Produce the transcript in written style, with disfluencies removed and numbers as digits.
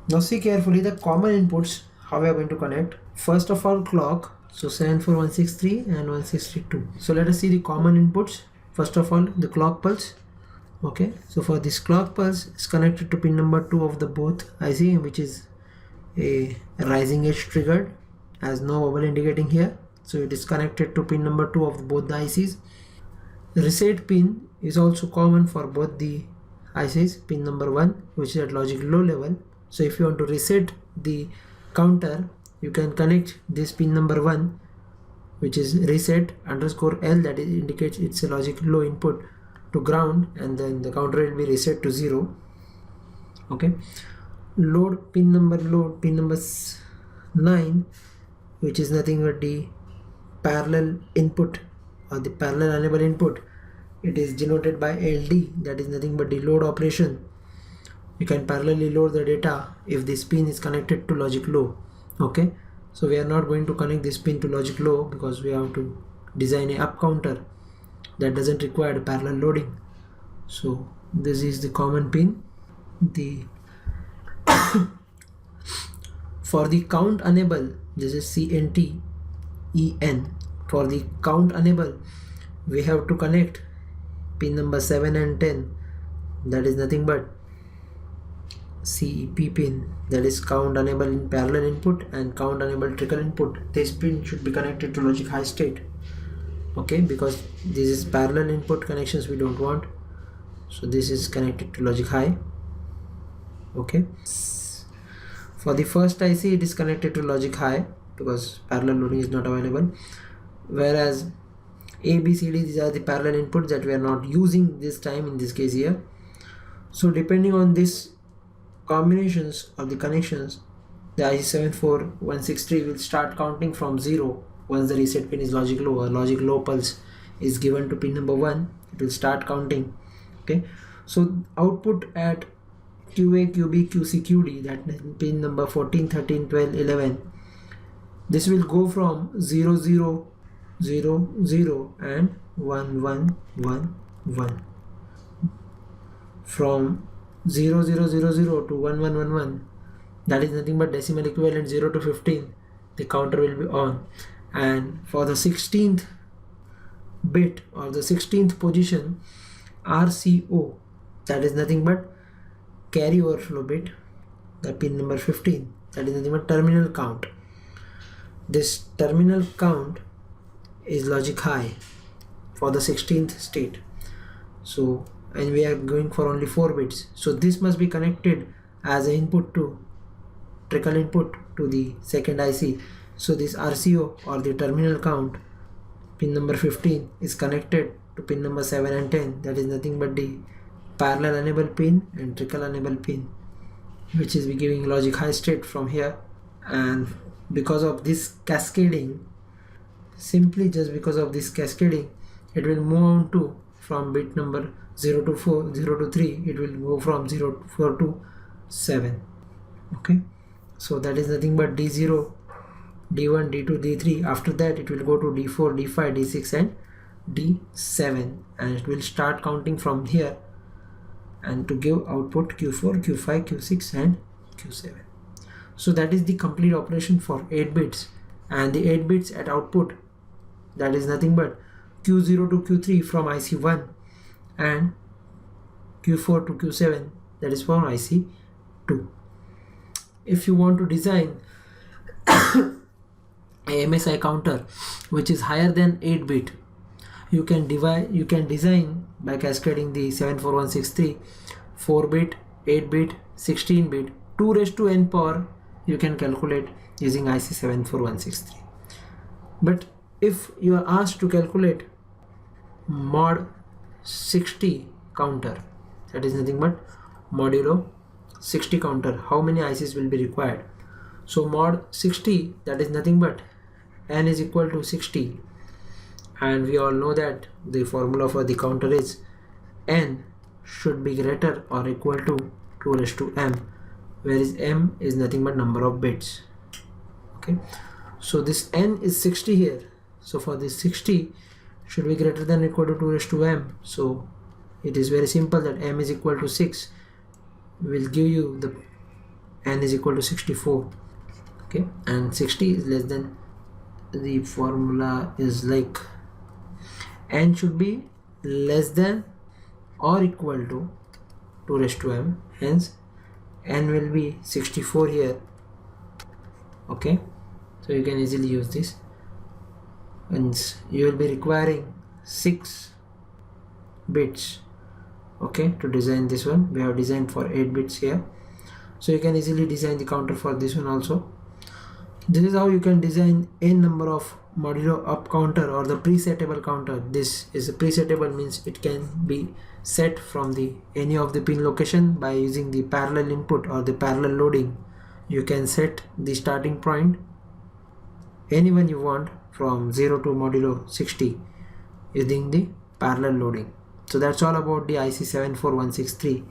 Now see carefully the common inputs, how we are going to connect. First of all, clock. So 74163 and 162. So let us see the common inputs. First of all, the clock pulse. Okay, so for this clock pulse is connected to pin number 2 of the both IC, which is a rising edge triggered, as no bubble indicating here. So it is connected to pin number 2 of both the ICs. Reset pin is also common for both the ICs. Pin number 1, which is at logic low level. So if you want to reset the counter, you can connect this pin number 1, which is reset underscore L, that indicates it's a logic low input, to ground, and then the counter will be reset to 0. Okay, pin number 9, which is nothing but the parallel input or the parallel enable input. It is denoted by LD, that is nothing but the load operation. You can parallelly load the data if this pin is connected to logic low. Okay, so we are not going to connect this pin to logic low because we have to design a up counter that doesn't require parallel loading. So this is the common pin. For the count enable, this is CNT EN. For the count enable, we have to connect pin number 7 and 10, that is nothing but CEP pin, that is count enable in parallel input and count enable trickle input. This pin should be connected to logic high state. Okay, because this is parallel input connections we don't want, so this is connected to logic high. Okay, for the first IC it is connected to logic high because parallel loading is not available, whereas A, B, C, D, these are the parallel inputs that we are not using this time in this case here. So depending on this combinations of the connections, the IC74163 will start counting from 0. Once the reset pin is logic low, or logic low pulse is given to pin number 1, it will start counting. Okay, so output at QA, QB, QC, QD, that pin number 14, 13, 12, 11, this will go from 0, 0, 0, 0 and 1, 1, 1, 1. From 0, 0, 0, 0 to 1, 1, 1, 1, that is nothing but decimal equivalent 0 to 15, the counter will be on. And for the 16th bit or the 16th position, RCO, that is nothing but carry overflow bit, the pin number 15, that is nothing but terminal count. This terminal count is logic high for the 16th state. So, and we are going for only 4 bits, so this must be connected as an input to trickle input to the second IC. So this RCO or the terminal count, pin number 15, is connected to pin number 7 and 10, that is nothing but the parallel enable pin and trickle enable pin, which is giving logic high state from here. And because of this cascading, simply just because of this cascading, it will move on to from bit number 0 to 4, 0 to 3, it will go from 0 to 4 to 7. Okay, so that is nothing but D0, D1, D2, D3. After that it will go to D4, D5, D6 and D7, and it will start counting from here and to give output Q4, Q5, Q6 and Q7. So that is the complete operation for 8 bits, and the 8 bits at output, that is nothing but Q0 to Q3 from IC1 and Q4 to Q7, that is from IC2. If you want to design a MSI counter which is higher than 8 bit, you can design by cascading the 74163 4 bit, 8 bit, 16 bit, 2 raised to n power you can calculate using IC74163. But if you are asked to calculate mod 60 counter, that is nothing but modulo 60 counter, how many ICs will be required? So mod 60, that is nothing but n is equal to 60, and we all know that the formula for the counter is n should be greater or equal to 2 raised to m, whereas m is nothing but number of bits. Okay, so this n is 60 here, so for this 60 should be greater than or equal to 2 raised to m. So it is very simple that m is equal to 6 will give you the n is equal to 64. Okay, and 60 is less than, the formula is like n should be less than or equal to 2 raised to m, hence n will be 64 here. Okay, so you can easily use this, and you will be requiring 6 bits, okay, to design this one. We have designed for 8 bits here, so you can easily design the counter for this one also. This is how you can design n number of modulo up counter or the presettable counter. This is a presettable, means it can be set from the any of the pin location by using the parallel input or the parallel loading. You can set the starting point anyone you want from 0 to modulo 60 using the parallel loading. So that's all about the IC 74163.